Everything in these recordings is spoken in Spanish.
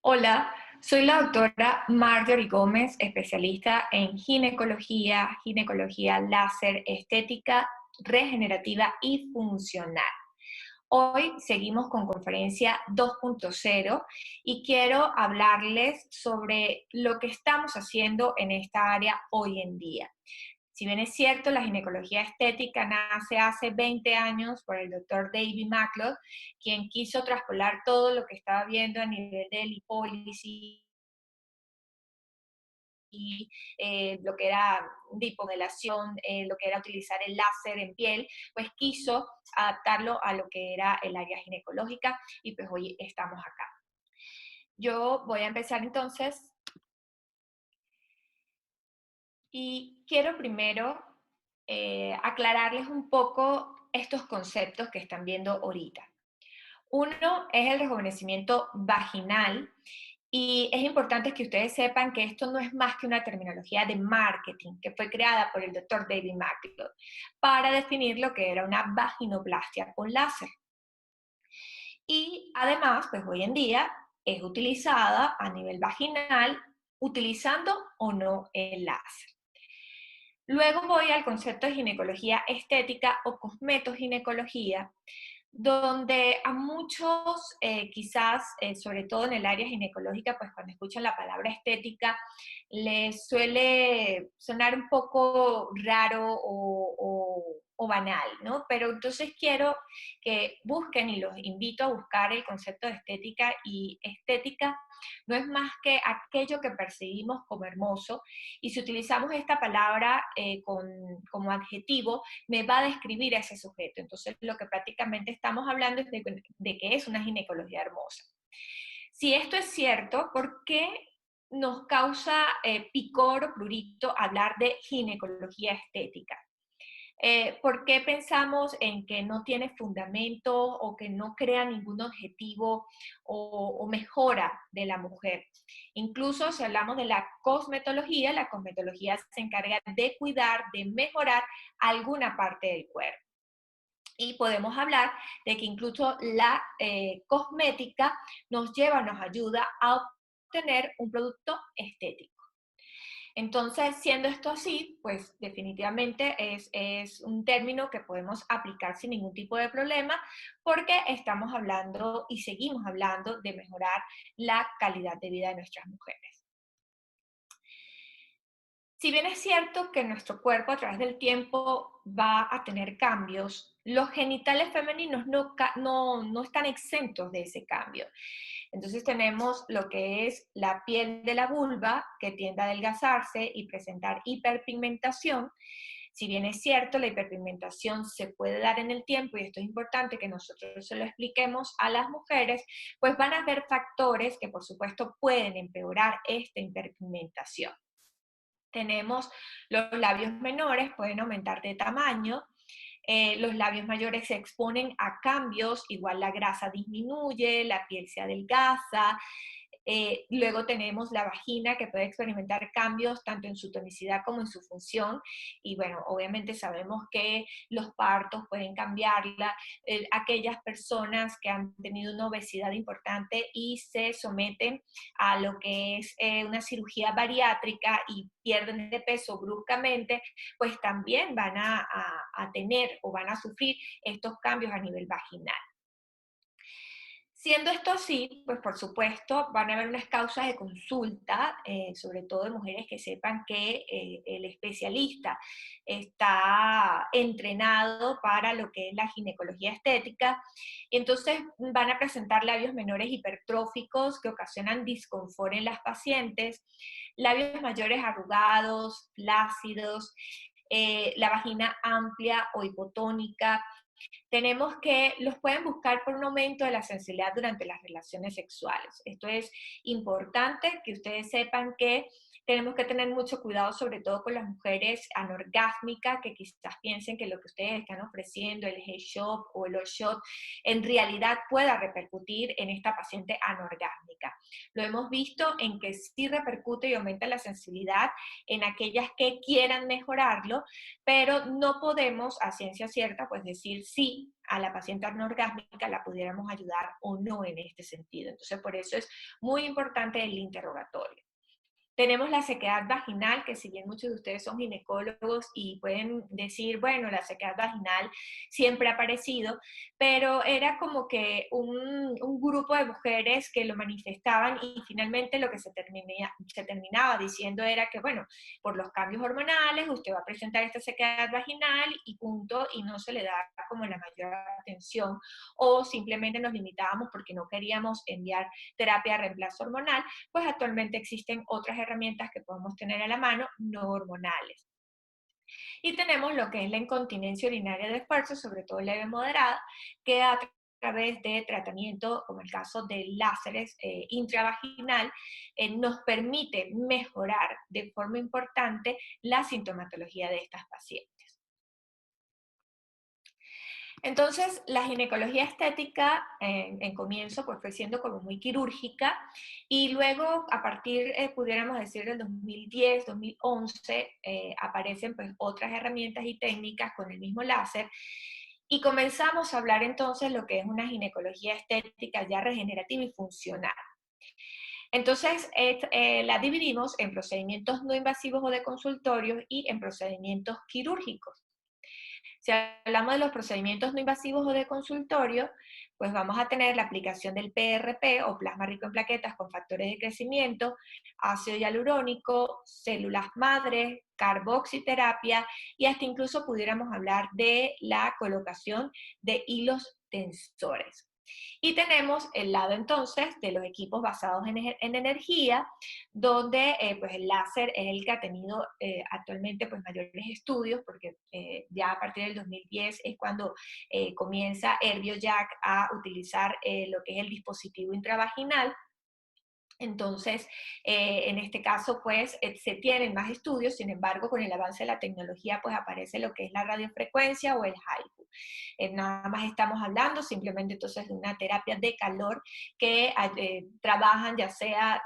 Hola, soy la doctora Marjorie Gómez, especialista en ginecología láser, estética, regenerativa y funcional. Hoy seguimos con conferencia 2.0 y quiero hablarles sobre lo que estamos haciendo en esta área hoy en día. Si bien es cierto, la ginecología estética nace hace 20 años por el doctor David Macleod, quien quiso traspolar todo lo que estaba viendo a nivel de lipólisis y lo que era lipomodelación, lo que era utilizar el láser en piel, pues quiso adaptarlo a lo que era el área ginecológica y pues hoy estamos acá. Yo voy a empezar entonces y quiero primero aclararles un poco estos conceptos que están viendo ahorita. Uno es el rejuvenecimiento vaginal y es importante que ustedes sepan que esto no es más que una terminología de marketing que fue creada por el doctor David Macleod para definir lo que era una vaginoplastia con láser. Y además, pues hoy en día es utilizada a nivel vaginal utilizando o no el láser. Luego voy al concepto de ginecología estética o cosmetoginecología, donde a muchos, quizás, sobre todo en el área ginecológica, pues cuando escuchan la palabra estética, les suele sonar un poco raro o banal, ¿no? Pero entonces quiero que busquen y los invito a buscar el concepto de estética, y estética no es más que aquello que percibimos como hermoso, y si utilizamos esta palabra como adjetivo, me va a describir a ese sujeto. Entonces, lo que prácticamente estamos hablando es de que es una ginecología hermosa. Si esto es cierto, ¿por qué nos causa picor o prurito hablar de ginecología estética? ¿Por qué pensamos en que no tiene fundamento o que no crea ningún objetivo o mejora de la mujer? Incluso si hablamos de la cosmetología se encarga de cuidar, de mejorar alguna parte del cuerpo. Y podemos hablar de que incluso la cosmética nos lleva, nos ayuda a obtener un producto estético. Entonces, siendo esto así, pues definitivamente es un término que podemos aplicar sin ningún tipo de problema, porque estamos hablando y seguimos hablando de mejorar la calidad de vida de nuestras mujeres. Si bien es cierto que nuestro cuerpo a través del tiempo va a tener cambios, los genitales femeninos no están exentos de ese cambio. Entonces tenemos lo que es la piel de la vulva, que tiende a adelgazarse y presentar hiperpigmentación. Si bien es cierto, la hiperpigmentación se puede dar en el tiempo, y esto es importante que nosotros se lo expliquemos a las mujeres, pues van a haber factores que por supuesto pueden empeorar esta hiperpigmentación. Tenemos los labios menores, pueden aumentar de tamaño. Los labios mayores se exponen a cambios, igual la grasa disminuye, la piel se adelgaza. Luego tenemos la vagina, que puede experimentar cambios tanto en su tonicidad como en su función, y bueno, obviamente sabemos que los partos pueden cambiarla. Aquellas personas que han tenido una obesidad importante y se someten a lo que es una cirugía bariátrica y pierden de peso bruscamente, pues también van a tener o van a sufrir estos cambios a nivel vaginal. Siendo esto así, pues por supuesto van a haber unas causas de consulta, sobre todo de mujeres que sepan que el especialista está entrenado para lo que es la ginecología estética, y entonces van a presentar labios menores hipertróficos que ocasionan disconfort en las pacientes, labios mayores arrugados, flácidos, la vagina amplia o hipotónica. Tenemos que los pueden buscar por un aumento de la sensibilidad durante las relaciones sexuales. Esto es importante que ustedes sepan que tenemos que tener mucho cuidado, sobre todo con las mujeres anorgásmicas, que quizás piensen que lo que ustedes están ofreciendo, el G-Shot o el O-Shot, en realidad pueda repercutir en esta paciente anorgásmica. Lo hemos visto en que sí repercute y aumenta la sensibilidad en aquellas que quieran mejorarlo, pero no podemos a ciencia cierta pues decir sí a la paciente anorgásmica la pudiéramos ayudar o no en este sentido. Entonces, por eso es muy importante el interrogatorio. Tenemos la sequedad vaginal, que si bien muchos de ustedes son ginecólogos y pueden decir, bueno, la sequedad vaginal siempre ha aparecido, pero era como que un grupo de mujeres que lo manifestaban y finalmente lo que se terminaba diciendo era que, bueno, por los cambios hormonales usted va a presentar esta sequedad vaginal y punto, y no se le da como la mayor atención, o simplemente nos limitábamos porque no queríamos enviar terapia de reemplazo hormonal, pues actualmente existen otras herramientas que podemos tener a la mano no hormonales. Y tenemos lo que es la incontinencia urinaria de esfuerzo, sobre todo leve moderada, que a través de tratamiento, como el caso de láseres intravaginal, nos permite mejorar de forma importante la sintomatología de estas pacientes. Entonces, la ginecología estética en comienzo pues fue siendo como muy quirúrgica y luego a partir, pudiéramos decir, del 2010, 2011, aparecen pues otras herramientas y técnicas con el mismo láser y comenzamos a hablar entonces lo que es una ginecología estética ya regenerativa y funcional. Entonces, la dividimos en procedimientos no invasivos o de consultorio y en procedimientos quirúrgicos. Si hablamos de los procedimientos no invasivos o de consultorio, pues vamos a tener la aplicación del PRP o plasma rico en plaquetas con factores de crecimiento, ácido hialurónico, células madres, carboxiterapia y hasta incluso pudiéramos hablar de la colocación de hilos tensores. Y tenemos el lado entonces de los equipos basados en energía, donde pues el láser es el que ha tenido actualmente pues mayores estudios, porque ya a partir del 2010 es cuando comienza Herbiojack a utilizar lo que es el dispositivo intravaginal. Entonces, en este caso, pues, se tienen más estudios, sin embargo, con el avance de la tecnología, pues aparece lo que es la radiofrecuencia o el HIFU. Nada más estamos hablando simplemente entonces de una terapia de calor que trabajan ya sea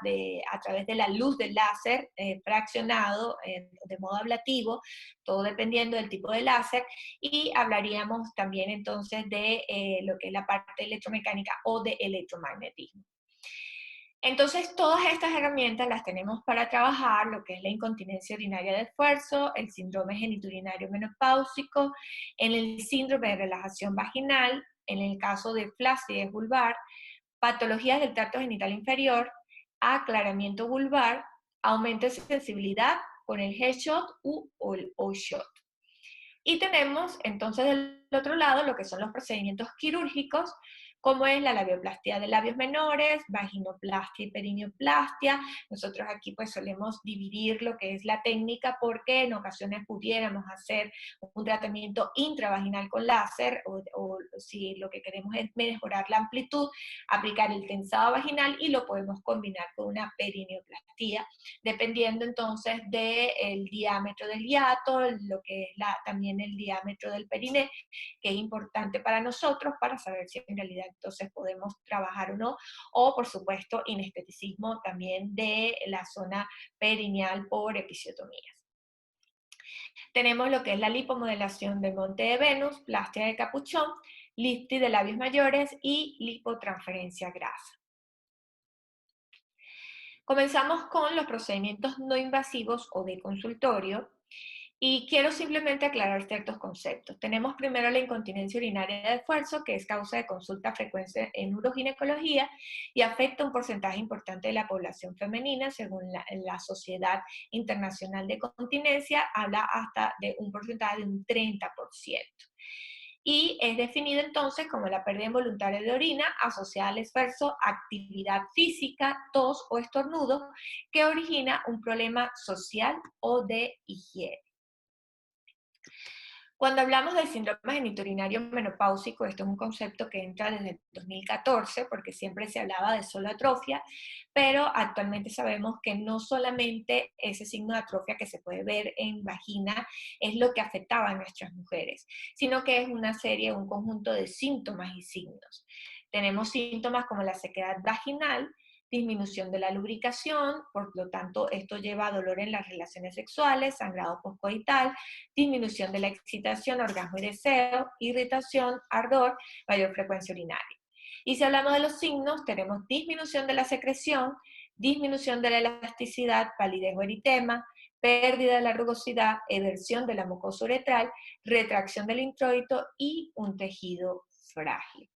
a través de la luz del láser fraccionado de modo ablativo, todo dependiendo del tipo de láser, y hablaríamos también entonces de lo que es la parte electromecánica o de electromagnetismo. Entonces, todas estas herramientas las tenemos para trabajar lo que es la incontinencia urinaria de esfuerzo, el síndrome geniturinario menopáusico, en el síndrome de relajación vaginal, en el caso de flacidez vulvar, patologías del tracto genital inferior, aclaramiento vulvar, aumento de sensibilidad con el G-shot o el O-shot. Y tenemos entonces del otro lado lo que son los procedimientos quirúrgicos, como es la labioplastia de labios menores, vaginoplastia y perineoplastia. Nosotros aquí pues solemos dividir lo que es la técnica porque en ocasiones pudiéramos hacer un tratamiento intravaginal con láser o si lo que queremos es mejorar la amplitud, aplicar el tensado vaginal y lo podemos combinar con una perineoplastia, dependiendo entonces del diámetro del hiato, lo que es también el diámetro del periné, que es importante para nosotros para saber si en realidad entonces podemos trabajar o no, o por supuesto inesteticismo también de la zona perineal por episiotomías. Tenemos lo que es la lipomodelación del monte de Venus, plastia de capuchón, lifting de labios mayores y lipotransferencia grasa. Comenzamos con los procedimientos no invasivos o de consultorio, y quiero simplemente aclarar ciertos conceptos. Tenemos primero la incontinencia urinaria de esfuerzo, que es causa de consulta frecuente en uroginecología y afecta un porcentaje importante de la población femenina, según la Sociedad Internacional de Continencia, habla hasta de un porcentaje de un 30%. Y es definido entonces como la pérdida involuntaria de orina asociada al esfuerzo, actividad física, tos o estornudo que origina un problema social o de higiene. Cuando hablamos del síndrome geniturinario menopáusico, esto es un concepto que entra desde el 2014, porque siempre se hablaba de solo atrofia, pero actualmente sabemos que no solamente ese signo de atrofia que se puede ver en vagina es lo que afectaba a nuestras mujeres, sino que es una serie, un conjunto de síntomas y signos. Tenemos síntomas como la sequedad vaginal, disminución de la lubricación, por lo tanto esto lleva a dolor en las relaciones sexuales, sangrado postcoital, disminución de la excitación, orgasmo y deseo, irritación, ardor, mayor frecuencia urinaria. Y si hablamos de los signos, tenemos disminución de la secreción, disminución de la elasticidad, palidez o eritema, pérdida de la rugosidad, eversión de la mucosa uretral, retracción del introito y un tejido frágil.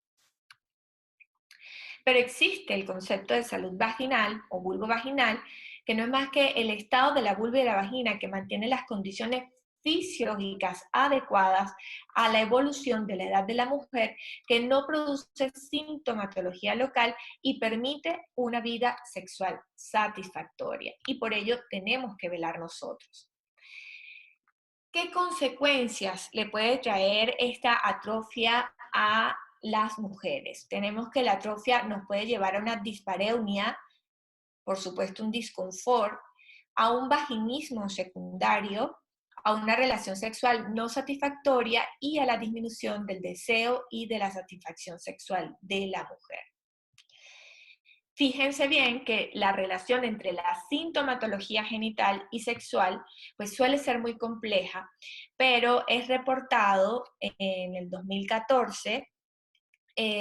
Pero existe el concepto de salud vaginal o vulvovaginal, que no es más que el estado de la vulva y de la vagina que mantiene las condiciones fisiológicas adecuadas a la evolución de la edad de la mujer, que no produce sintomatología local y permite una vida sexual satisfactoria. Y por ello tenemos que velar nosotros. ¿Qué consecuencias le puede traer esta atrofia a las mujeres? Tenemos que la atrofia nos puede llevar a una dispareunia, por supuesto un disconfort, a un vaginismo secundario, a una relación sexual no satisfactoria y a la disminución del deseo y de la satisfacción sexual de la mujer. Fíjense bien que la relación entre la sintomatología genital y sexual pues suele ser muy compleja, pero es reportado en el 2014,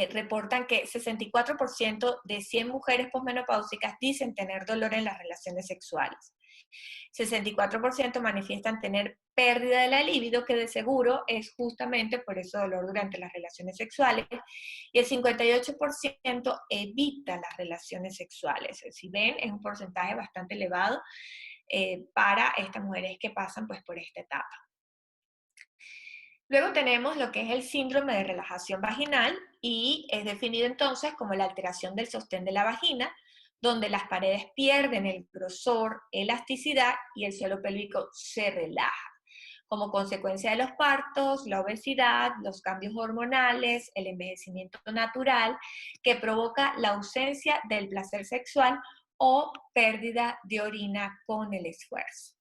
reportan que 64% de 100 mujeres posmenopáusicas dicen tener dolor en las relaciones sexuales. 64% manifiestan tener pérdida de la libido, que de seguro es justamente por ese dolor durante las relaciones sexuales, y el 58% evita las relaciones sexuales. Si ven, es un porcentaje bastante elevado para estas mujeres que pasan pues, por esta etapa. Luego tenemos lo que es el síndrome de relajación vaginal y es definido entonces como la alteración del sostén de la vagina, donde las paredes pierden el grosor, elasticidad y el suelo pélvico se relaja. Como consecuencia de los partos, la obesidad, los cambios hormonales, el envejecimiento natural, que provoca la ausencia del placer sexual o pérdida de orina con el esfuerzo.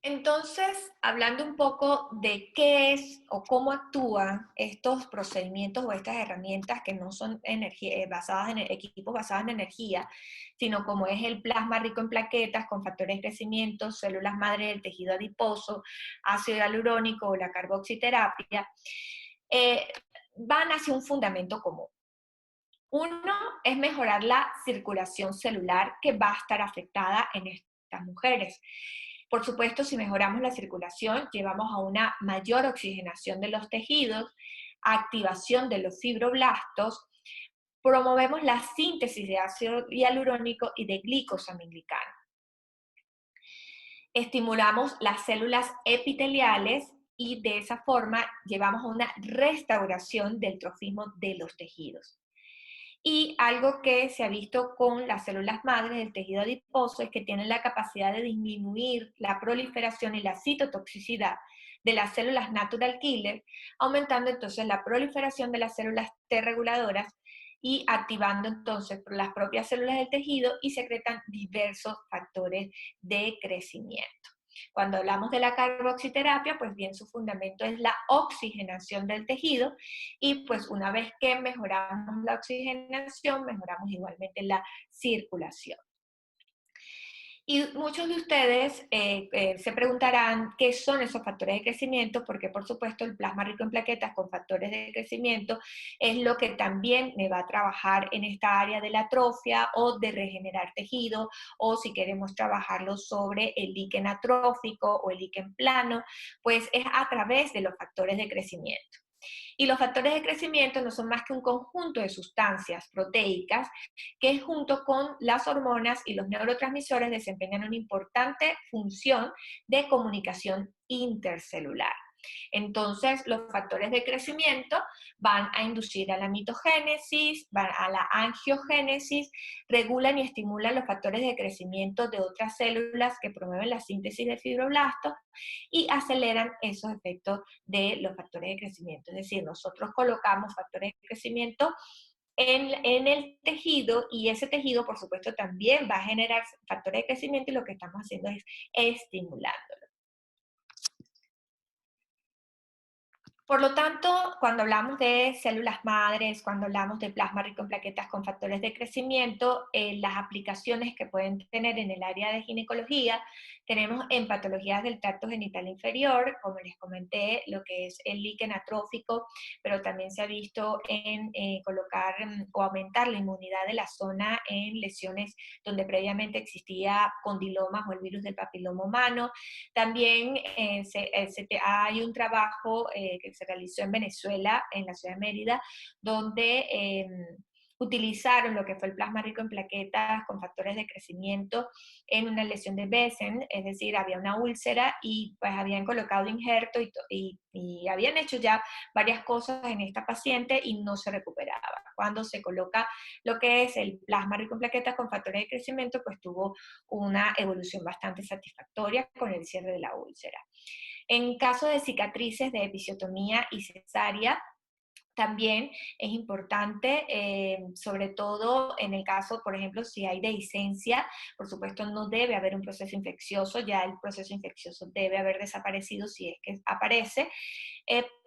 Entonces, hablando un poco de qué es o cómo actúan estos procedimientos o estas herramientas que no son basadas en equipos basados en energía, sino como es el plasma rico en plaquetas con factores de crecimiento, células madre del tejido adiposo, ácido hialurónico o la carboxiterapia, van hacia un fundamento común. Uno es mejorar la circulación celular que va a estar afectada en estas mujeres. Por supuesto, si mejoramos la circulación, llevamos a una mayor oxigenación de los tejidos, activación de los fibroblastos, promovemos la síntesis de ácido hialurónico y de glicosaminglicano. Estimulamos las células epiteliales y de esa forma llevamos a una restauración del trofismo de los tejidos. Y algo que se ha visto con las células madres del tejido adiposo es que tienen la capacidad de disminuir la proliferación y la citotoxicidad de las células natural killer, aumentando entonces la proliferación de las células T reguladoras y activando entonces las propias células del tejido y secretan diversos factores de crecimiento. Cuando hablamos de la carboxiterapia, pues bien su fundamento es la oxigenación del tejido y pues una vez que mejoramos la oxigenación, mejoramos igualmente la circulación. Y muchos de ustedes se preguntarán qué son esos factores de crecimiento, porque por supuesto el plasma rico en plaquetas con factores de crecimiento es lo que también me va a trabajar en esta área de la atrofia o de regenerar tejido, o si queremos trabajarlo sobre el líquen atrófico o el líquen plano, pues es a través de los factores de crecimiento. Y los factores de crecimiento no son más que un conjunto de sustancias proteicas que junto con las hormonas y los neurotransmisores desempeñan una importante función de comunicación intercelular. Entonces, los factores de crecimiento van a inducir a la mitogénesis, van a la angiogénesis, regulan y estimulan los factores de crecimiento de otras células que promueven la síntesis de fibroblastos y aceleran esos efectos de los factores de crecimiento. Es decir, nosotros colocamos factores de crecimiento en el tejido y ese tejido, por supuesto, también va a generar factores de crecimiento y lo que estamos haciendo es estimulándolo. Por lo tanto, cuando hablamos de células madres, cuando hablamos de plasma rico en plaquetas con factores de crecimiento, las aplicaciones que pueden tener en el área de ginecología, tenemos en patologías del tracto genital inferior, como les comenté, lo que es el líquen atrófico, pero también se ha visto en colocar o aumentar la inmunidad de la zona en lesiones donde previamente existía condilomas o el virus del papiloma humano. También hay un trabajo que se realizó en Venezuela, en la ciudad de Mérida, donde utilizaron lo que fue el plasma rico en plaquetas con factores de crecimiento en una lesión de Besen, es decir, había una úlcera y pues habían colocado injerto y habían hecho ya varias cosas en esta paciente y no se recuperaba. Cuando se coloca lo que es el plasma rico en plaquetas con factores de crecimiento, pues tuvo una evolución bastante satisfactoria con el cierre de la úlcera. En caso de cicatrices de episiotomía y cesárea, también es importante, sobre todo en el caso, por ejemplo, si hay dehiscencia, por supuesto no debe haber un proceso infeccioso, ya el proceso infeccioso debe haber desaparecido si es que aparece,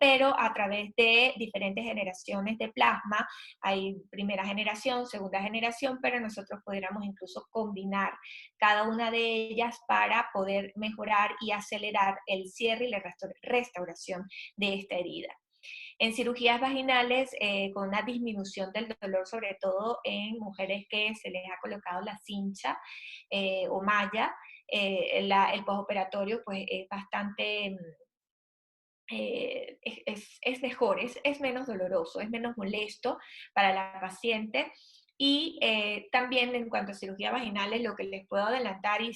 pero a través de diferentes generaciones de plasma, hay primera generación, segunda generación, pero nosotros pudiéramos incluso combinar cada una de ellas para poder mejorar y acelerar el cierre y la restauración de esta herida. En cirugías vaginales, con una disminución del dolor, sobre todo en mujeres que se les ha colocado la cincha o malla, el postoperatorio pues es bastante es mejor, es menos doloroso, es menos molesto para la paciente. Y también en cuanto a cirugías vaginales, lo que les puedo adelantar y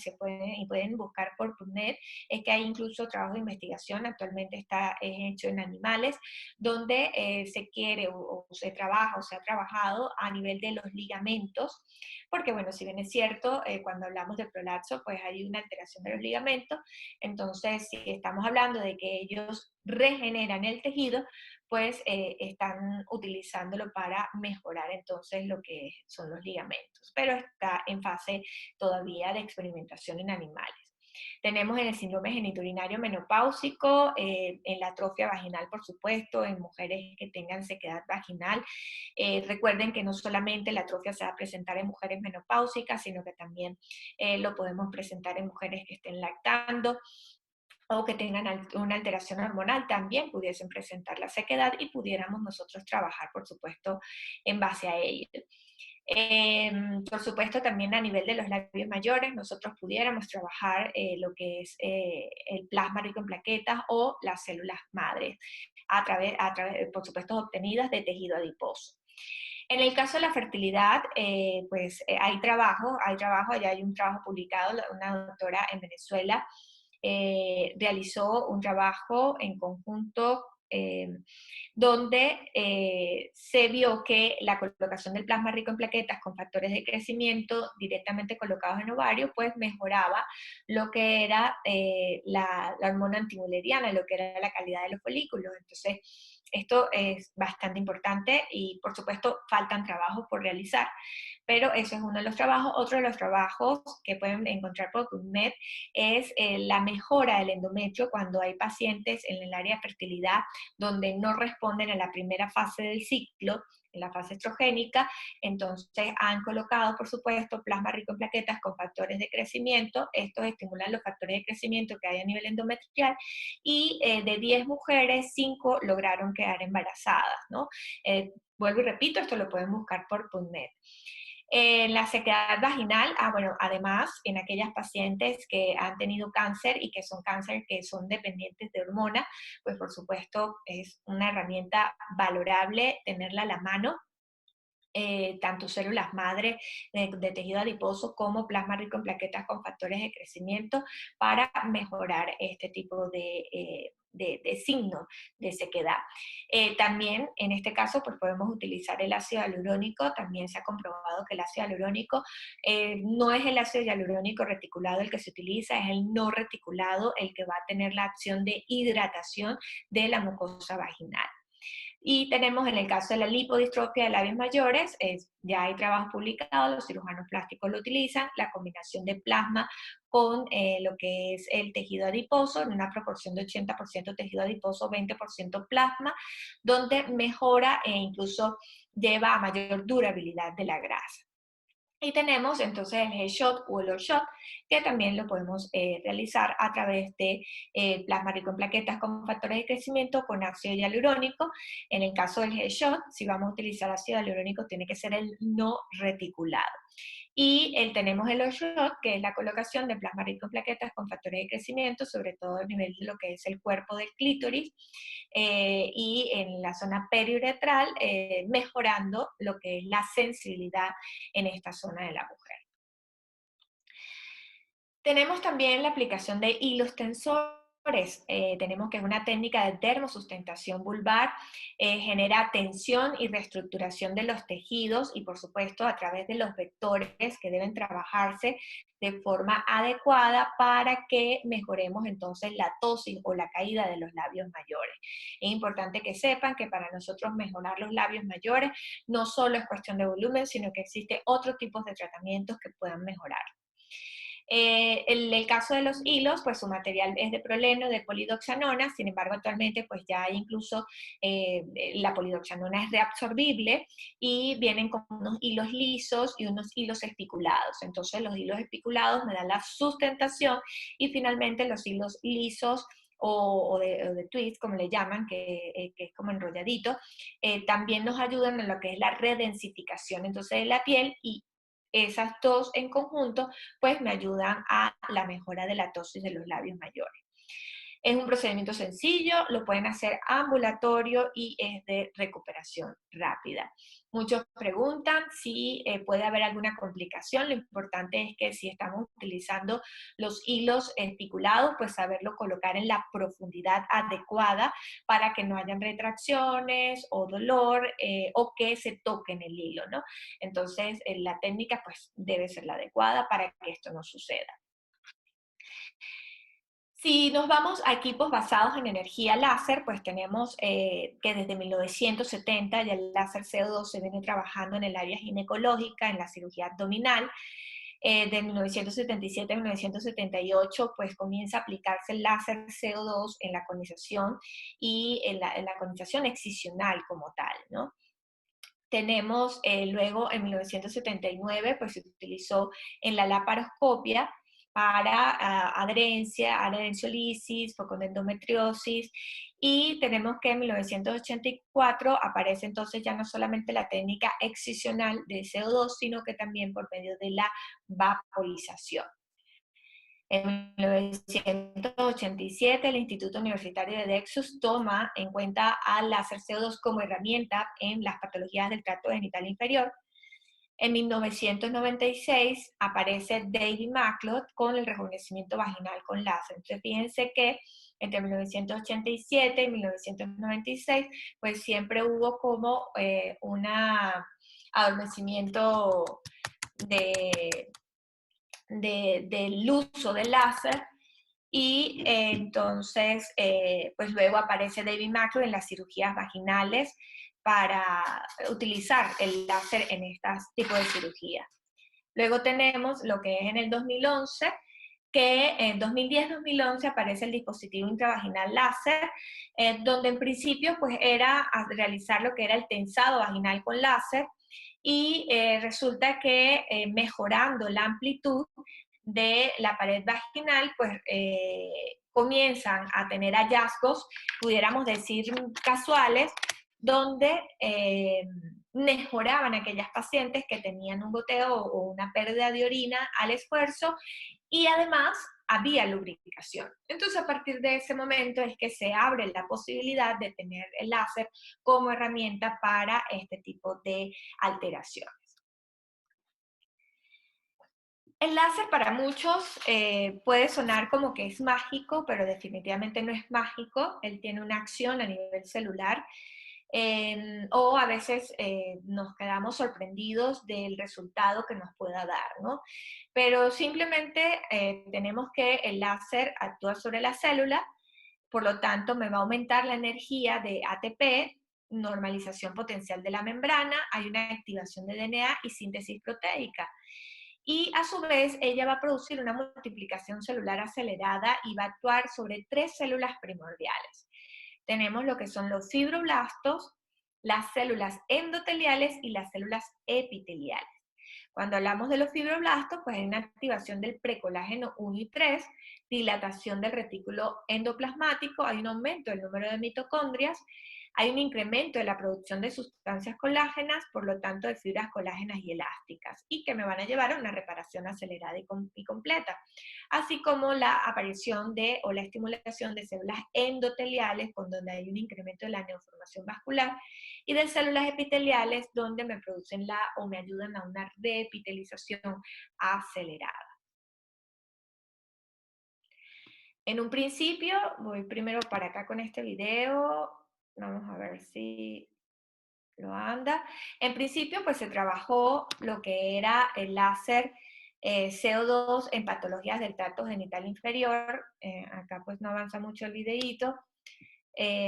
pueden buscar por PubMed es que hay incluso trabajo de investigación, actualmente está hecho en animales, donde se quiere o se trabaja o se ha trabajado a nivel de los ligamentos, porque bueno, si bien es cierto, cuando hablamos de prolapso, pues hay una alteración de los ligamentos, entonces si estamos hablando de que ellos regeneran el tejido, pues están utilizándolo para mejorar entonces lo que son los ligamentos, pero está en fase todavía de experimentación en animales. Tenemos en el síndrome genitourinario menopáusico, en la atrofia vaginal, por supuesto, en mujeres que tengan sequedad vaginal. Recuerden que no solamente la atrofia se va a presentar en mujeres menopáusicas, sino que también lo podemos presentar en mujeres que estén lactando o que tengan una alteración hormonal, también pudiesen presentar la sequedad y pudiéramos nosotros trabajar, por supuesto, en base a ello. Por supuesto, también a nivel de los labios mayores, nosotros pudiéramos trabajar lo que es el plasma rico en plaquetas o las células madres, por supuesto, obtenidas de tejido adiposo. En el caso de la fertilidad, pues allá hay un trabajo publicado, una doctora en Venezuela realizó un trabajo en conjunto donde se vio que la colocación del plasma rico en plaquetas con factores de crecimiento directamente colocados en ovario, pues mejoraba lo que era la hormona antimuleriana, lo que era la calidad de los folículos. Entonces, esto es bastante importante y, por supuesto, faltan trabajos por realizar, pero eso es uno de los trabajos. Otro de los trabajos que pueden encontrar por PubMed es la mejora del endometrio cuando hay pacientes en el área de fertilidad donde no responden a la primera fase del ciclo, en la fase estrogénica, entonces han colocado, por supuesto, plasma rico en plaquetas con factores de crecimiento. Estos estimulan los factores de crecimiento que hay a nivel endometrial y de 10 mujeres, 5 lograron quedar embarazadas, ¿no? Vuelvo y repito, esto lo pueden buscar por PubMed. En la sequedad vaginal, bueno, además, en aquellas pacientes que han tenido cáncer y que son cáncer que son dependientes de hormona, pues por supuesto es una herramienta valorable tenerla a la mano, tanto células madre de tejido adiposo como plasma rico en plaquetas con factores de crecimiento para mejorar este tipo de signo de sequedad. También en este caso pues podemos utilizar el ácido hialurónico, también se ha comprobado que el ácido hialurónico no es el ácido hialurónico reticulado el que se utiliza, es el no reticulado el que va a tener la acción de hidratación de la mucosa vaginal. Y tenemos en el caso de la lipodistrofia de labios mayores, ya hay trabajos publicados, los cirujanos plásticos lo utilizan, la combinación de plasma con lo que es el tejido adiposo, en una proporción de 80% tejido adiposo, 20% plasma, donde mejora e incluso lleva a mayor durabilidad de la grasa. Y tenemos entonces el headshot o el all-shot, que también lo podemos realizar a través de plasma rico en plaquetas con factores de crecimiento con ácido hialurónico. En el caso del headshot, si vamos a utilizar ácido hialurónico, tiene que ser el no reticulado. Y tenemos el all-shot, que es la colocación de plasma rico en plaquetas con factores de crecimiento, sobre todo a nivel de lo que es el cuerpo del clítoris, y en la zona periuretral, mejorando lo que es la sensibilidad en esta zona de la mujer. Tenemos también la aplicación de hilos tensores. Tenemos que es una técnica de dermosustentación vulvar, genera tensión y reestructuración de los tejidos y por supuesto a través de los vectores que deben trabajarse de forma adecuada para que mejoremos entonces la tosis o la caída de los labios mayores. Es importante que sepan que para nosotros mejorar los labios mayores no solo es cuestión de volumen, sino que existen otros tipos de tratamientos que puedan mejorar. El caso de los hilos, pues su material es de proleno, de polidoxanona, sin embargo actualmente pues ya hay incluso la polidoxanona es reabsorbible y vienen con unos hilos lisos y unos hilos espiculados. Entonces los hilos espiculados me dan la sustentación y finalmente los hilos lisos o de twist, como le llaman, que es como enrolladito, también nos ayudan en lo que es la redensificación entonces de la piel y esas dos en conjunto pues me ayudan a la mejora de la tosis de los labios mayores. Es un procedimiento sencillo, lo pueden hacer ambulatorio y es de recuperación rápida. Muchos preguntan si puede haber alguna complicación. Lo importante es que si estamos utilizando los hilos espiculados, pues saberlo colocar en la profundidad adecuada para que no hayan retracciones o dolor o que se toquen el hilo, ¿no? Entonces, la técnica pues debe ser la adecuada para que esto no suceda. Si nos vamos a equipos basados en energía láser, pues tenemos que desde 1970 ya el láser CO2 se viene trabajando en el área ginecológica, en la cirugía abdominal. De 1977 a 1978, pues comienza a aplicarse el láser CO2 en la conización y en la conización excisional como tal, ¿no? Tenemos luego en 1979, pues se utilizó en la laparoscopia para adherenciolisis, foco de endometriosis, y tenemos que en 1984 aparece entonces ya no solamente la técnica excisional de CO2, sino que también por medio de la vaporización. En 1987, el Instituto Universitario de Dexus toma en cuenta al láser CO2 como herramienta en las patologías del tracto genital inferior. En 1996 aparece David McLeod con el rejuvenecimiento vaginal con láser. Entonces, fíjense que entre 1987 y 1996, pues siempre hubo como un adormecimiento de, del uso del láser y entonces pues luego aparece David McLeod en las cirugías vaginales para utilizar el láser en estos tipos de cirugías. Luego tenemos lo que es en el 2011, que en 2010-2011 aparece el dispositivo intravaginal láser, donde en principio pues era realizar lo que era el tensado vaginal con láser, y resulta que mejorando la amplitud de la pared vaginal, pues comienzan a tener hallazgos, pudiéramos decir casuales, donde mejoraban aquellas pacientes que tenían un goteo o una pérdida de orina al esfuerzo y además había lubricación. Entonces a partir de ese momento es que se abre la posibilidad de tener el láser como herramienta para este tipo de alteraciones. El láser para muchos puede sonar como que es mágico, pero definitivamente no es mágico. Él tiene una acción a nivel celular o a veces nos quedamos sorprendidos del resultado que nos pueda dar, ¿no? Pero simplemente tenemos que el láser actúa sobre la célula, por lo tanto me va a aumentar la energía de ATP, normalización potencial de la membrana, hay una activación de DNA y síntesis proteica. Y a su vez, ella va a producir una multiplicación celular acelerada y va a actuar sobre 3 células primordiales. Tenemos lo que son los fibroblastos, las células endoteliales y las células epiteliales. Cuando hablamos de los fibroblastos, pues hay una activación del precolágeno 1 y 3, dilatación del retículo endoplasmático, hay un aumento del número de mitocondrias, hay un incremento de la producción de sustancias colágenas, por lo tanto de fibras colágenas y elásticas, y que me van a llevar a una reparación acelerada y completa, así como la aparición de o la estimulación de células endoteliales, con donde hay un incremento de la neoformación vascular, y de células epiteliales, donde me producen o me ayudan a una reepitelización acelerada. En un principio, voy primero para acá con este video, vamos a ver si lo anda. En principio, pues se trabajó lo que era el láser CO2 en patologías del tracto genital inferior. Acá pues no avanza mucho el videíto.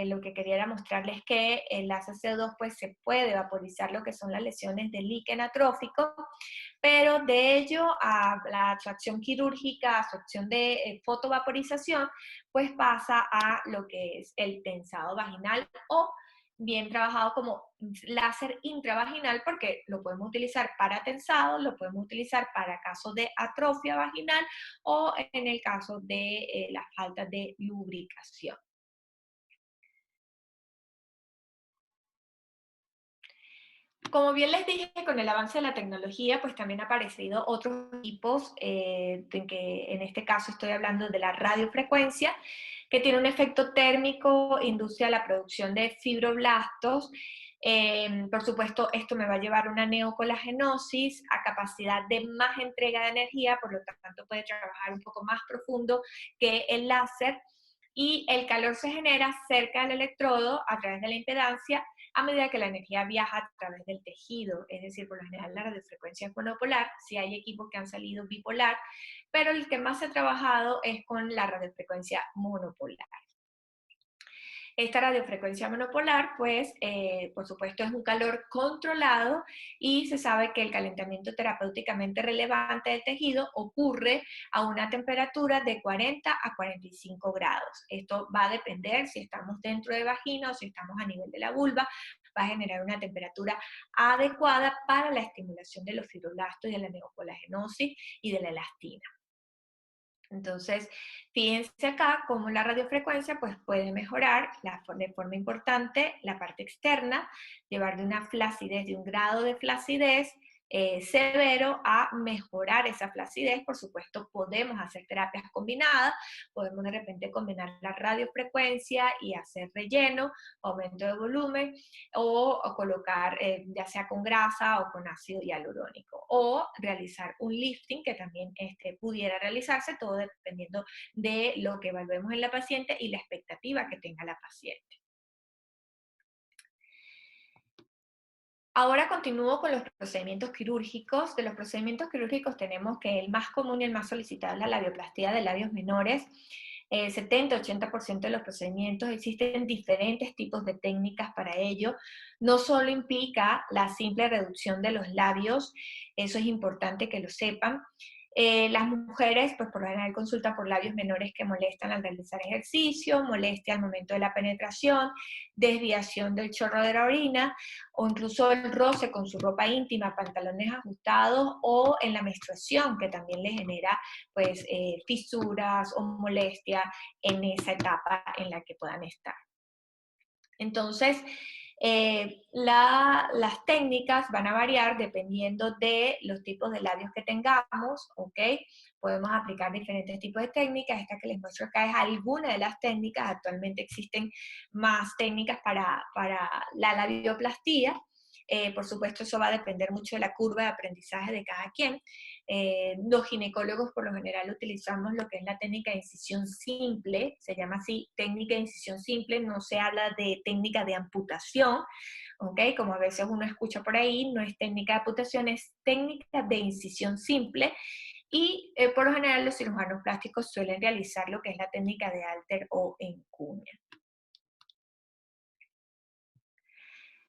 Lo que quería era mostrarles que el láser CO2 pues se puede vaporizar lo que son las lesiones de líquen atrófico, pero de ello a la abstracción quirúrgica, abstracción de fotovaporización, pues pasa a lo que es el tensado vaginal o bien trabajado como láser intravaginal, porque lo podemos utilizar para tensado, lo podemos utilizar para casos de atrofia vaginal o en el caso de la falta de lubricación. Como bien les dije, con el avance de la tecnología, pues también han aparecido otros tipos, que en este caso estoy hablando de la radiofrecuencia, que tiene un efecto térmico, induce a la producción de fibroblastos. Por supuesto, esto me va a llevar a una neocolagenosis, a capacidad de más entrega de energía, por lo tanto puede trabajar un poco más profundo que el láser, y el calor se genera cerca del electrodo a través de la impedancia a medida que la energía viaja a través del tejido, es decir, por lo general la radiofrecuencia es monopolar, si hay equipos que han salido bipolar, pero el que más se ha trabajado es con la radiofrecuencia monopolar. Esta radiofrecuencia monopolar, pues, por supuesto, es un calor controlado y se sabe que el calentamiento terapéuticamente relevante del tejido ocurre a una temperatura de 40 a 45 grados. Esto va a depender si estamos dentro de vagina o si estamos a nivel de la vulva, va a generar una temperatura adecuada para la estimulación de los fibroblastos y de la neocolagenosis y de la elastina. Entonces, fíjense acá cómo la radiofrecuencia pues, puede mejorar de forma importante la parte externa, llevar de una flacidez, de un grado de flacidez severo a mejorar esa flacidez. Por supuesto, podemos hacer terapias combinadas, podemos de repente combinar la radiofrecuencia y hacer relleno, aumento de volumen, o colocar ya sea con grasa o con ácido hialurónico, o realizar un lifting que también pudiera realizarse, todo dependiendo de lo que evaluemos en la paciente y la expectativa que tenga la paciente. Ahora continúo con los procedimientos quirúrgicos. De los procedimientos quirúrgicos tenemos que el más común y el más solicitado es la labioplastía de labios menores. 70-80% de los procedimientos, existen diferentes tipos de técnicas para ello. No solo implica la simple reducción de los labios, eso es importante que lo sepan. Las mujeres, pues por lo general consultan por labios menores que molestan al realizar ejercicio, molestia al momento de la penetración, desviación del chorro de la orina, o incluso el roce con su ropa íntima, pantalones ajustados, o en la menstruación, que también le genera pues fisuras o molestia en esa etapa en la que puedan estar. Entonces, las técnicas van a variar dependiendo de los tipos de labios que tengamos, ¿ok? Podemos aplicar diferentes tipos de técnicas. Esta que les muestro acá es alguna de las técnicas. Actualmente existen más técnicas para la labioplastía. Por supuesto, eso va a depender mucho de la curva de aprendizaje de cada quien. Los ginecólogos por lo general utilizamos lo que es la técnica de incisión simple, se llama así, técnica de incisión simple, no se habla de técnica de amputación, ¿ok? Como a veces uno escucha por ahí, no es técnica de amputación, es técnica de incisión simple, y por lo general los cirujanos plásticos suelen realizar lo que es la técnica de halter o encuña.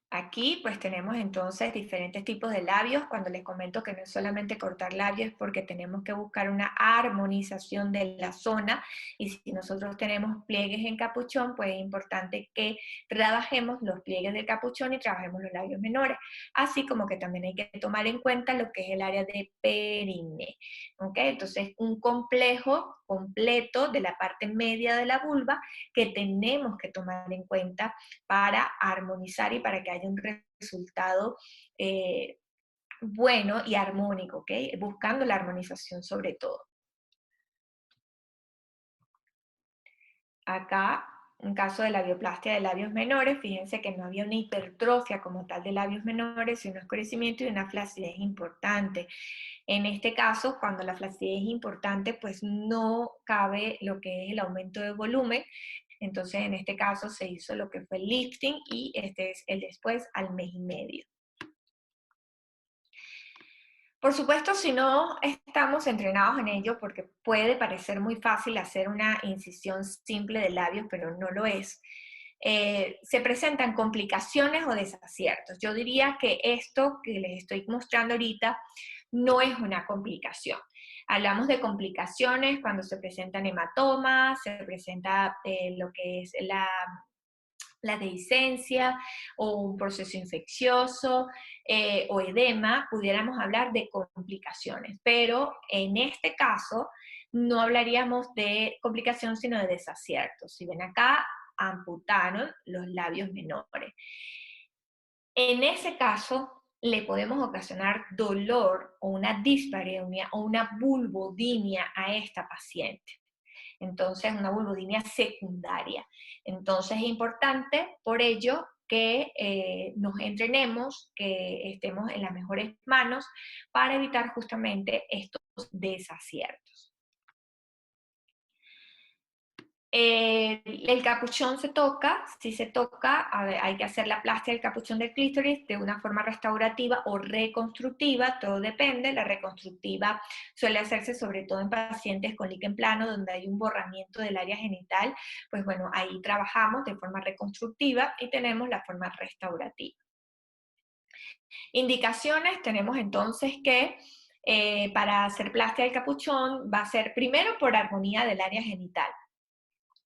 Aquí pues tenemos entonces diferentes tipos de labios. Cuando les comento que no es solamente cortar labios, es porque tenemos que buscar una armonización de la zona, y si nosotros tenemos pliegues en capuchón, pues es importante que trabajemos los pliegues del capuchón y trabajemos los labios menores, así como que también hay que tomar en cuenta lo que es el área de periné. ¿Ok? Entonces un complejo completo de la parte media de la vulva que tenemos que tomar en cuenta para armonizar y para que haya un resultado bueno y armónico, ¿ok? Buscando la armonización sobre todo. Acá, un caso de labioplastia de labios menores, fíjense que no había una hipertrofia como tal de labios menores, sino un oscurecimiento y una flacidez importante. En este caso, cuando la flacidez es importante, pues no cabe lo que es el aumento de volumen. Entonces, en este caso se hizo lo que fue el lifting y este es el después al mes y medio. Por supuesto, si no estamos entrenados en ello, porque puede parecer muy fácil hacer una incisión simple de labios, pero no lo es, se presentan complicaciones o desaciertos. Yo diría que esto que les estoy mostrando ahorita no es una complicación. Hablamos de complicaciones cuando se presentan hematomas, se presenta lo que es la dehiscencia o un proceso infeccioso o edema, pudiéramos hablar de complicaciones. Pero en este caso no hablaríamos de complicación, sino de desaciertos. Si ven acá, amputaron los labios menores. En ese caso, le podemos ocasionar dolor o una dispareunia o una vulvodinia a esta paciente. Entonces, una vulvodinia secundaria. Entonces, es importante, por ello, que nos entrenemos, que estemos en las mejores manos para evitar justamente estos desaciertos. El capuchón se toca, si se toca, hay que hacer la plastia del capuchón del clítoris de una forma restaurativa o reconstructiva, todo depende. La reconstructiva suele hacerse sobre todo en pacientes con líquen plano, donde hay un borramiento del área genital, pues bueno, ahí trabajamos de forma reconstructiva y tenemos la forma restaurativa. Indicaciones, tenemos entonces que para hacer plastia del capuchón va a ser primero por armonía del área genital.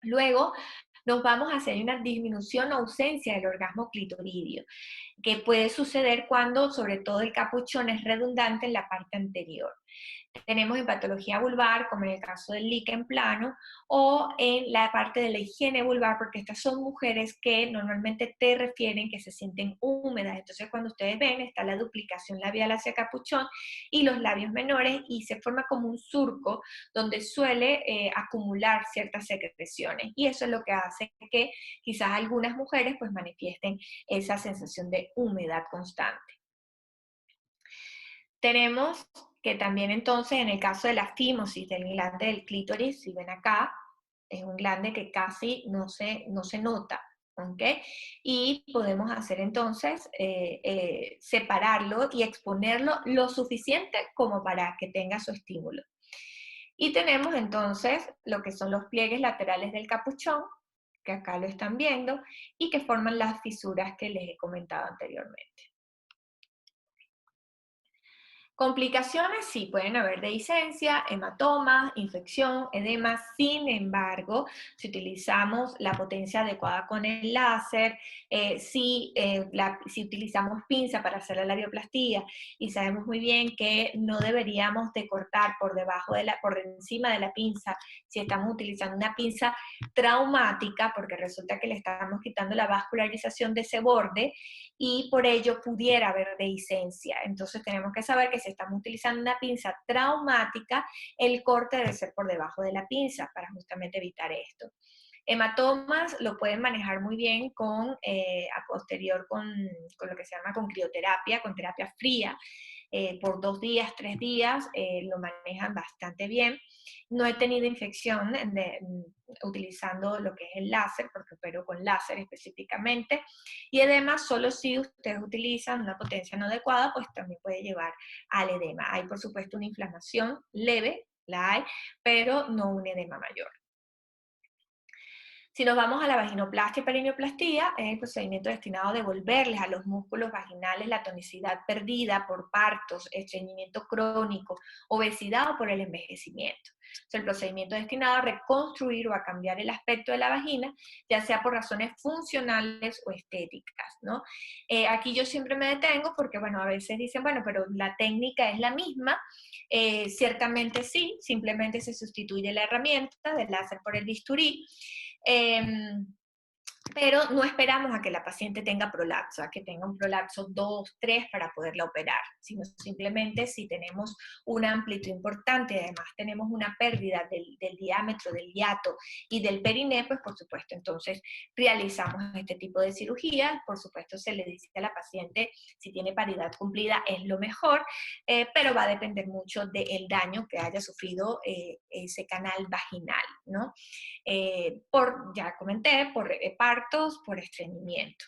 Luego nos vamos a hacer una disminución o ausencia del orgasmo clitoridio, que puede suceder cuando sobre todo el capuchón es redundante en la parte anterior. Tenemos en patología vulvar, como en el caso del líquen plano, o en la parte de la higiene vulvar, porque estas son mujeres que normalmente te refieren que se sienten húmedas. Entonces, cuando ustedes ven, está la duplicación labial hacia capuchón y los labios menores, y se forma como un surco donde suele acumular ciertas secreciones. Y eso es lo que hace que quizás algunas mujeres pues manifiesten esa sensación de humedad constante. Tenemos que también entonces en el caso de la fimosis del glande del clítoris, si ven acá, es un glande que casi no se nota, ¿ok? Y podemos hacer entonces separarlo y exponerlo lo suficiente como para que tenga su estímulo. Y tenemos entonces lo que son los pliegues laterales del capuchón, que acá lo están viendo, y que forman las fisuras que les he comentado anteriormente. Complicaciones sí pueden haber dehiscencia, hematomas, infección, edema. Sin embargo, si utilizamos la potencia adecuada con el láser, si utilizamos pinza para hacer la labioplastía y sabemos muy bien que no deberíamos de cortar por encima de la pinza, si estamos utilizando una pinza traumática, porque resulta que le estamos quitando la vascularización de ese borde y por ello pudiera haber dehiscencia. Entonces tenemos que saber que si estamos utilizando una pinza traumática, el corte debe ser por debajo de la pinza para justamente evitar esto. Hematomas lo pueden manejar muy bien a posterior con lo que se llama con crioterapia, con terapia fría, por 2 días, 3 días, lo manejan bastante bien. No he tenido infección utilizando lo que es el láser, porque opero con láser específicamente, y edema solo si ustedes utilizan una potencia no adecuada, pues también puede llevar al edema. Hay por supuesto una inflamación leve, la hay, pero no un edema mayor. Si nos vamos a la vaginoplastia y perineoplastia, es el procedimiento destinado a devolverles a los músculos vaginales la tonicidad perdida por partos, estreñimiento crónico, obesidad o por el envejecimiento. Es el procedimiento destinado a reconstruir o a cambiar el aspecto de la vagina, ya sea por razones funcionales o estéticas, ¿no? Aquí yo siempre me detengo porque, bueno, a veces dicen, bueno, pero la técnica es la misma. Ciertamente sí, simplemente se sustituye la herramienta del láser por el bisturí. Pero no esperamos a que la paciente tenga prolapso, a que tenga un prolapso 2, 3 para poderla operar, sino simplemente si tenemos un amplitud importante y además tenemos una pérdida del diámetro del hiato y del periné, pues por supuesto, entonces realizamos este tipo de cirugía. Por supuesto, se le dice a la paciente si tiene paridad cumplida es lo mejor, pero va a depender mucho del daño que haya sufrido ese canal vaginal, ¿no? Ya comenté, por partos, por estreñimiento.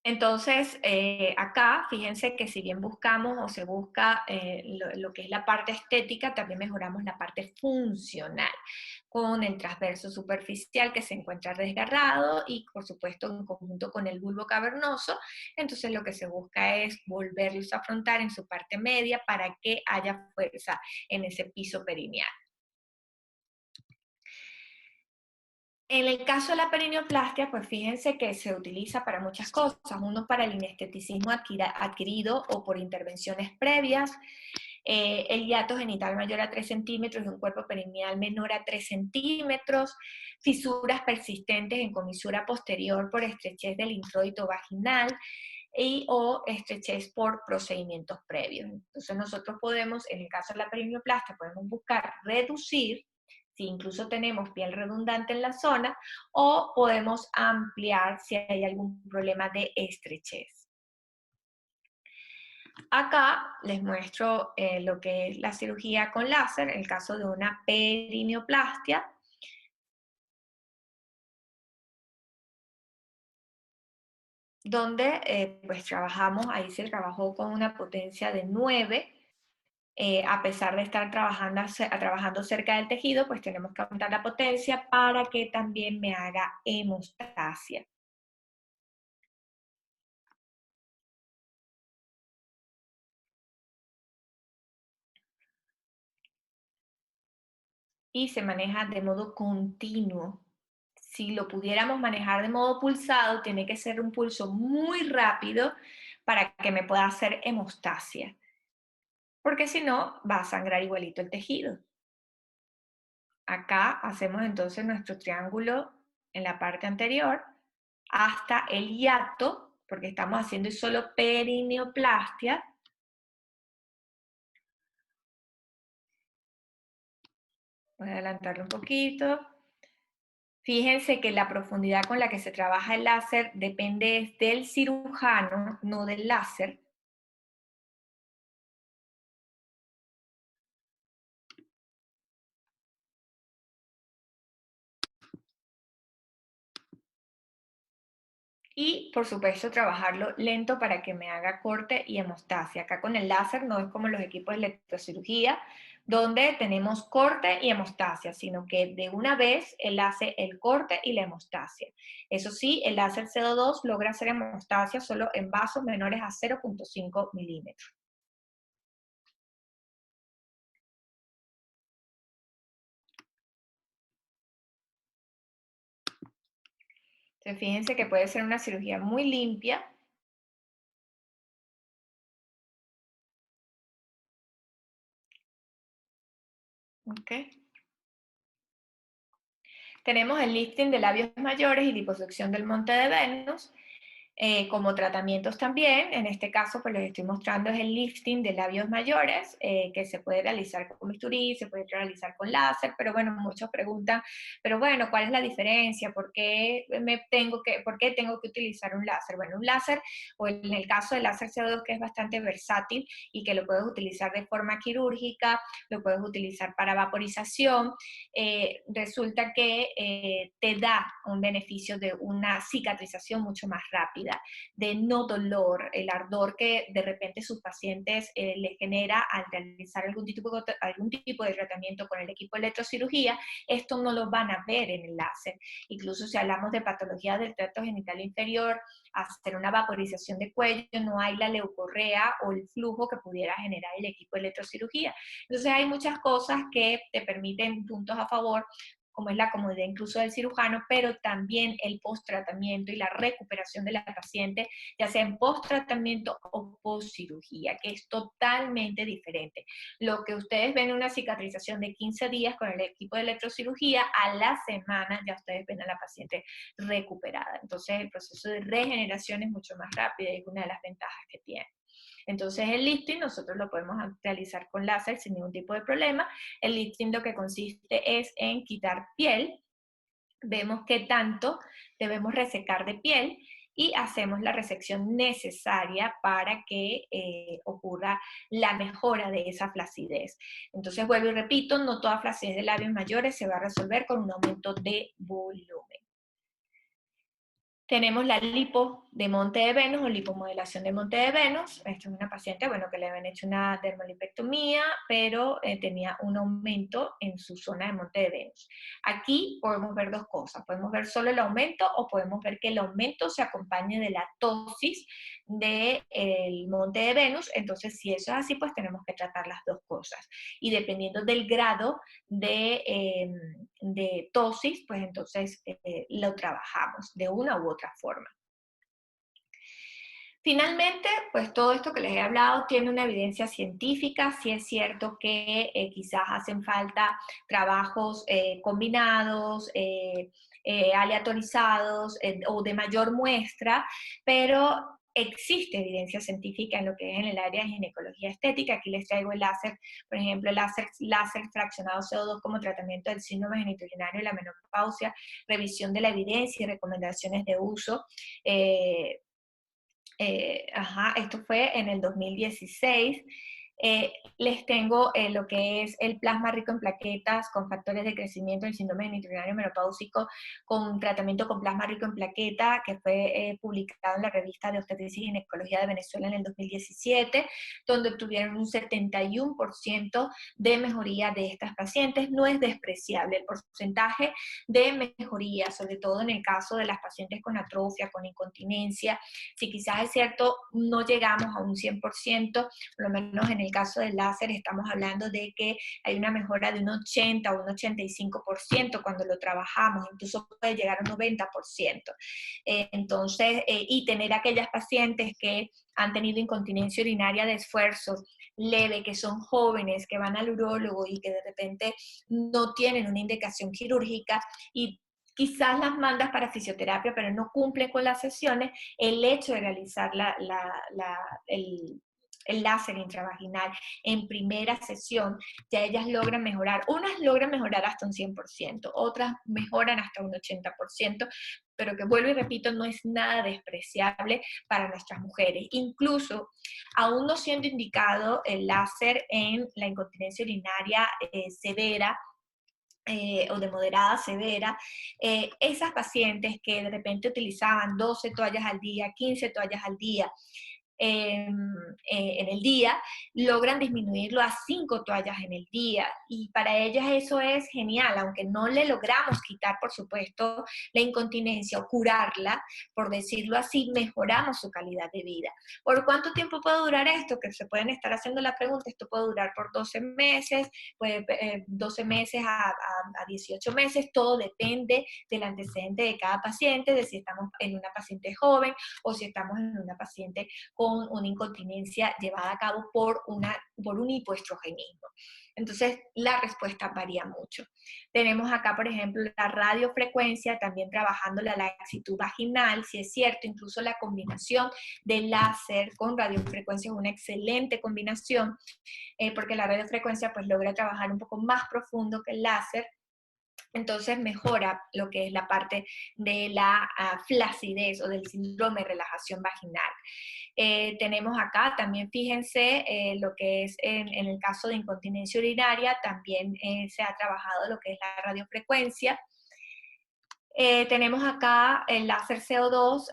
Entonces, acá, fíjense que si bien buscamos o se busca lo que es la parte estética, también mejoramos la parte funcional, con el transverso superficial que se encuentra desgarrado y, por supuesto, en conjunto con el bulbo cavernoso. Entonces, lo que se busca es volverlos a afrontar en su parte media para que haya fuerza en ese piso perineal. En el caso de la perineoplastia, pues fíjense que se utiliza para muchas cosas. Uno para el inesteticismo adquirido o por intervenciones previas, el hiato genital mayor a 3 centímetros y un cuerpo perineal menor a 3 centímetros, fisuras persistentes en comisura posterior por estrechez del introito vaginal o estrechez por procedimientos previos. Entonces nosotros podemos, en el caso de la perineoplastia, podemos buscar reducir si incluso tenemos piel redundante en la zona, o podemos ampliar si hay algún problema de estrechez. Acá les muestro lo que es la cirugía con láser, el caso de una perineoplastia, donde pues trabajamos, ahí se trabajó con una potencia de 9, a pesar de estar trabajando cerca del tejido, pues tenemos que aumentar la potencia para que también me haga hemostasia. Y se maneja de modo continuo. Si lo pudiéramos manejar de modo pulsado, tiene que ser un pulso muy rápido para que me pueda hacer hemostasia, porque si no, va a sangrar igualito el tejido. Acá hacemos entonces nuestro triángulo en la parte anterior hasta el hiato, porque estamos haciendo solo perineoplastia. Voy a adelantarlo un poquito. Fíjense que la profundidad con la que se trabaja el láser depende del cirujano, no del láser. Y, por supuesto, trabajarlo lento para que me haga corte y hemostasia. Acá con el láser no es como los equipos de electrocirugía, donde tenemos corte y hemostasia, sino que de una vez él hace el corte y la hemostasia. Eso sí, el láser CO2 logra hacer hemostasia solo en vasos menores a 0.5 milímetros. Entonces, fíjense que puede ser una cirugía muy limpia. Okay. Tenemos el lifting de labios mayores y liposucción del monte de Venus. Como tratamientos también, en este caso pues les estoy mostrando es el lifting de labios mayores, que se puede realizar con bisturí, se puede realizar con láser, pero bueno, muchos preguntan, pero bueno, ¿cuál es la diferencia? ¿Por qué tengo que utilizar un láser? Bueno, un láser, o en el caso del láser CO2, que es bastante versátil y que lo puedes utilizar de forma quirúrgica, lo puedes utilizar para vaporización, resulta que te da un beneficio de una cicatrización mucho más rápida. rápida, de no dolor, el ardor que de repente sus pacientes les genera al realizar algún tipo de tratamiento con el equipo de electrocirugía, esto no lo van a ver en el láser. Incluso si hablamos de patología del tracto genital inferior, hacer una vaporización de cuello, no hay la leucorrea o el flujo que pudiera generar el equipo de electrocirugía. Entonces hay muchas cosas que te permiten puntos a favor, como es la comodidad incluso del cirujano, pero también el post-tratamiento y la recuperación de la paciente, ya sea en post-tratamiento o post-cirugía, que es totalmente diferente. Lo que ustedes ven en una cicatrización de 15 días con el equipo de electrocirugía, a la semana ya ustedes ven a la paciente recuperada. Entonces el proceso de regeneración es mucho más rápido y es una de las ventajas que tiene. Entonces el lifting nosotros lo podemos realizar con láser sin ningún tipo de problema. El lifting lo que consiste es en quitar piel, vemos qué tanto debemos resecar de piel y hacemos la resección necesaria para que ocurra la mejora de esa flacidez. Entonces vuelvo y repito, no toda flacidez de labios mayores se va a resolver con un aumento de volumen. Tenemos la lipo de Monte de Venus o lipomodelación de Monte de Venus. Esta es una paciente, bueno, que le habían hecho una dermolipectomía, pero tenía un aumento en su zona de Monte de Venus. Aquí podemos ver dos cosas. Podemos ver solo el aumento o podemos ver que el aumento se acompañe de la ptosis del Monte de Venus. Entonces, si eso es así, pues tenemos que tratar las dos cosas. Y dependiendo del grado de ptosis, pues entonces lo trabajamos de una u otra forma. Finalmente, pues todo esto que les he hablado tiene una evidencia científica. Sí es cierto que quizás hacen falta trabajos combinados, aleatorizados o de mayor muestra, pero existe evidencia científica en lo que es en el área de ginecología estética. Aquí les traigo el láser, por ejemplo, el láser fraccionado CO2 como tratamiento del síndrome genitourinario y la menopausia, revisión de la evidencia y recomendaciones de uso. Esto fue en el 2016. Les tengo lo que es el plasma rico en plaquetas con factores de crecimiento del síndrome genitourinario menopáusico con tratamiento con plasma rico en plaqueta, que fue publicado en la revista de Obstetricia y Ginecología de Venezuela en el 2017, donde obtuvieron un 71% de mejoría de estas pacientes. No es despreciable el porcentaje de mejoría, sobre todo en el caso de las pacientes con atrofia, con incontinencia. Si quizás es cierto, no llegamos a un 100%, por lo menos en el caso del láser estamos hablando de que hay una mejora de un 80 o un 85% cuando lo trabajamos, incluso puede llegar a un 90%. Y tener aquellas pacientes que han tenido incontinencia urinaria de esfuerzo leve, que son jóvenes, que van al urólogo y que de repente no tienen una indicación quirúrgica y quizás las mandas para fisioterapia, pero no cumplen con las sesiones, el hecho de realizar el láser intravaginal en primera sesión, ya ellas logran mejorar. Unas logran mejorar hasta un 100%, otras mejoran hasta un 80%, pero que vuelvo y repito, no es nada despreciable para nuestras mujeres. Incluso, aún no siendo indicado el láser en la incontinencia urinaria severa, o de moderada severa, esas pacientes que de repente utilizaban 12 toallas al día, 15 toallas al día, en el día, logran disminuirlo a 5 toallas en el día, y para ellas eso es genial, aunque no le logramos quitar, por supuesto, la incontinencia o curarla, por decirlo así, mejoramos su calidad de vida. ¿Por cuánto tiempo puede durar esto? Que se pueden estar haciendo la pregunta. Esto puede durar por 12 meses, puede 12 meses a 18 meses, todo depende del antecedente de cada paciente, de si estamos en una paciente joven o si estamos en una paciente con una incontinencia llevada a cabo por un hipoestrogenismo. Entonces, la respuesta varía mucho. Tenemos acá, por ejemplo, la radiofrecuencia, también trabajando la laxitud vaginal, si es cierto, incluso la combinación de láser con radiofrecuencia es una excelente combinación, porque la radiofrecuencia pues logra trabajar un poco más profundo que el láser. Entonces mejora lo que es la parte de la flacidez o del síndrome de relajación vaginal. Tenemos acá también, fíjense, lo que es en el caso de incontinencia urinaria, también se ha trabajado lo que es la radiofrecuencia. Tenemos acá el láser CO2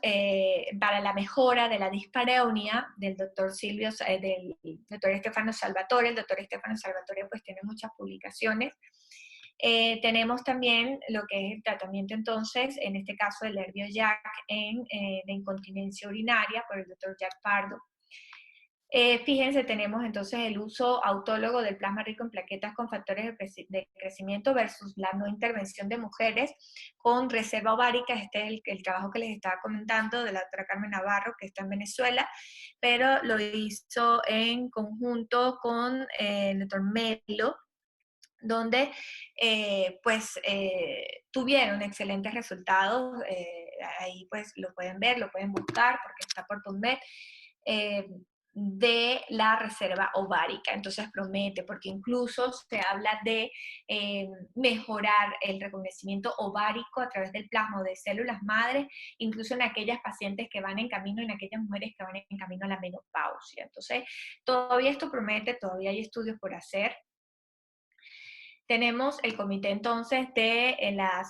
para la mejora de la dispareunia del doctor del doctor Stefano Salvatore. El doctor Stefano Salvatore pues tiene muchas publicaciones. Tenemos también lo que es el tratamiento entonces, en este caso del nervio Jack en la incontinencia urinaria por el doctor Jack Pardo. Fíjense, tenemos entonces el uso autólogo del plasma rico en plaquetas con factores de crecimiento versus la no intervención de mujeres con reserva ovárica. Este es el trabajo que les estaba comentando de la doctora Carmen Navarro, que está en Venezuela, pero lo hizo en conjunto con el doctor Melo, donde tuvieron excelentes resultados. Ahí pues lo pueden ver, lo pueden buscar porque está por PubMed. De la reserva ovárica. Entonces promete, porque incluso se habla de mejorar el reconocimiento ovárico a través del plasma de células madres, incluso en aquellas pacientes que van en camino, en aquellas mujeres que van en camino a la menopausia. Entonces, todavía esto promete, todavía hay estudios por hacer. Tenemos el comité entonces de la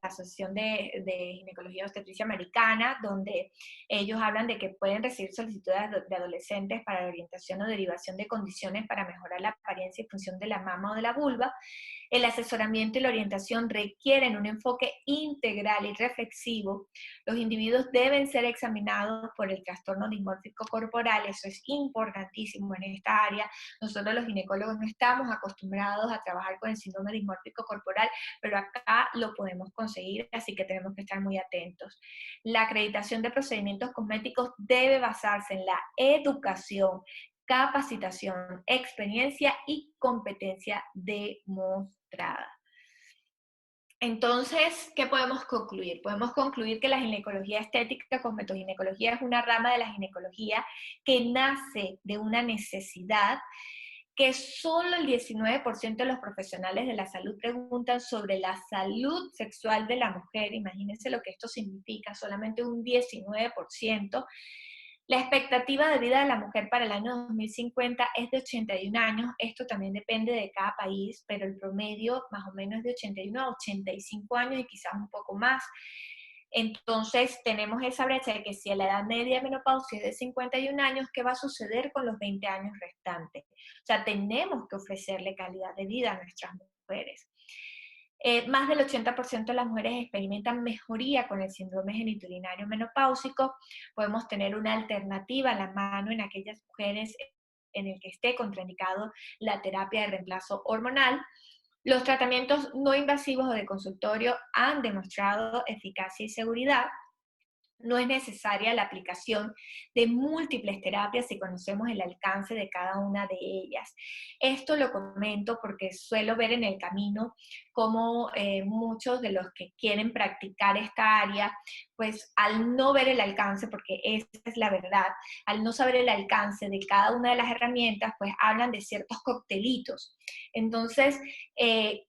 Asociación de Ginecología y Obstetricia Americana, donde ellos hablan de que pueden recibir solicitudes de adolescentes para la orientación o derivación de condiciones para mejorar la apariencia y función de la mama o de la vulva. El asesoramiento y la orientación requieren un enfoque integral y reflexivo. Los individuos deben ser examinados por el trastorno dismórfico corporal, eso es importantísimo en esta área. Nosotros los ginecólogos no estamos acostumbrados a trabajar con el síndrome dismórfico corporal, pero acá lo podemos conseguir, así que tenemos que estar muy atentos. La acreditación de procedimientos cosméticos debe basarse en la educación, capacitación, experiencia y competencia demostrada. Entonces, ¿qué podemos concluir? Podemos concluir que la ginecología estética, cosmetoginecología, es una rama de la ginecología que nace de una necesidad, que solo el 19% de los profesionales de la salud preguntan sobre la salud sexual de la mujer. Imagínense lo que esto significa, solamente un 19%. La expectativa de vida de la mujer para el año 2050 es de 81 años. Esto también depende de cada país, pero el promedio más o menos es de 81 a 85 años y quizás un poco más. Entonces tenemos esa brecha de que si a la edad media de menopausia es de 51 años, ¿qué va a suceder con los 20 años restantes? O sea, tenemos que ofrecerle calidad de vida a nuestras mujeres. Más del 80% de las mujeres experimentan mejoría con el síndrome genitourinario menopáusico. Podemos tener una alternativa a la mano en aquellas mujeres en el que esté contraindicado la terapia de reemplazo hormonal. Los tratamientos no invasivos o de consultorio han demostrado eficacia y seguridad. No es necesaria la aplicación de múltiples terapias si conocemos el alcance de cada una de ellas. Esto lo comento porque suelo ver en el camino cómo muchos de los que quieren practicar esta área, pues al no ver el alcance, porque esa es la verdad, al no saber el alcance de cada una de las herramientas, pues hablan de ciertos coctelitos. Entonces,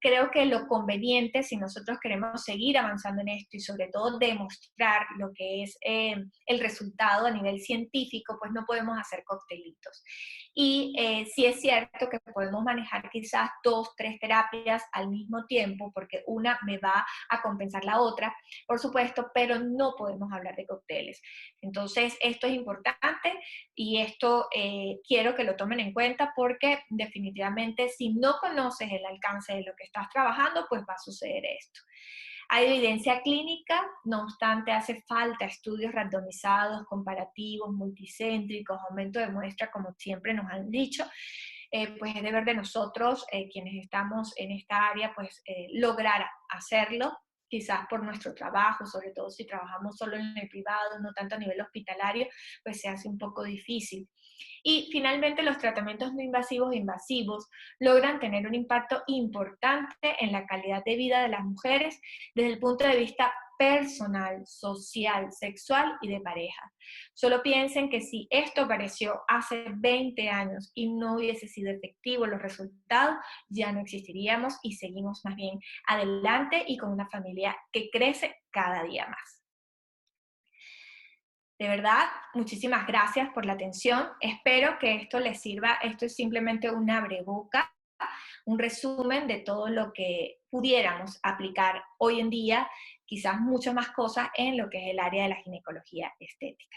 creo que lo conveniente, si nosotros queremos seguir avanzando en esto y sobre todo demostrar lo que es el resultado a nivel científico, pues no podemos hacer coctelitos. Y sí es cierto que podemos manejar quizás 2, 3 terapias al mismo tiempo, porque una me va a compensar la otra, por supuesto, pero no podemos hablar de cócteles. Entonces, esto es importante y esto quiero que lo tomen en cuenta porque definitivamente si no conoces el alcance de lo que estás trabajando, pues va a suceder esto. Hay evidencia clínica, no obstante hace falta estudios randomizados, comparativos, multicéntricos, aumento de muestra, como siempre nos han dicho. Pues es deber de nosotros, quienes estamos en esta área, pues lograr hacerlo, quizás por nuestro trabajo, sobre todo si trabajamos solo en el privado, no tanto a nivel hospitalario, pues se hace un poco difícil. Y finalmente los tratamientos no invasivos e invasivos logran tener un impacto importante en la calidad de vida de las mujeres desde el punto de vista personal, social, sexual y de pareja. Solo piensen que si esto apareció hace 20 años y no hubiese sido efectivo los resultados, ya no existiríamos y seguimos más bien adelante y con una familia que crece cada día más. De verdad, muchísimas gracias por la atención. Espero que esto les sirva. Esto es simplemente un abreboca un resumen de todo lo que pudiéramos aplicar hoy en día, quizás muchas más cosas en lo que es el área de la ginecología estética.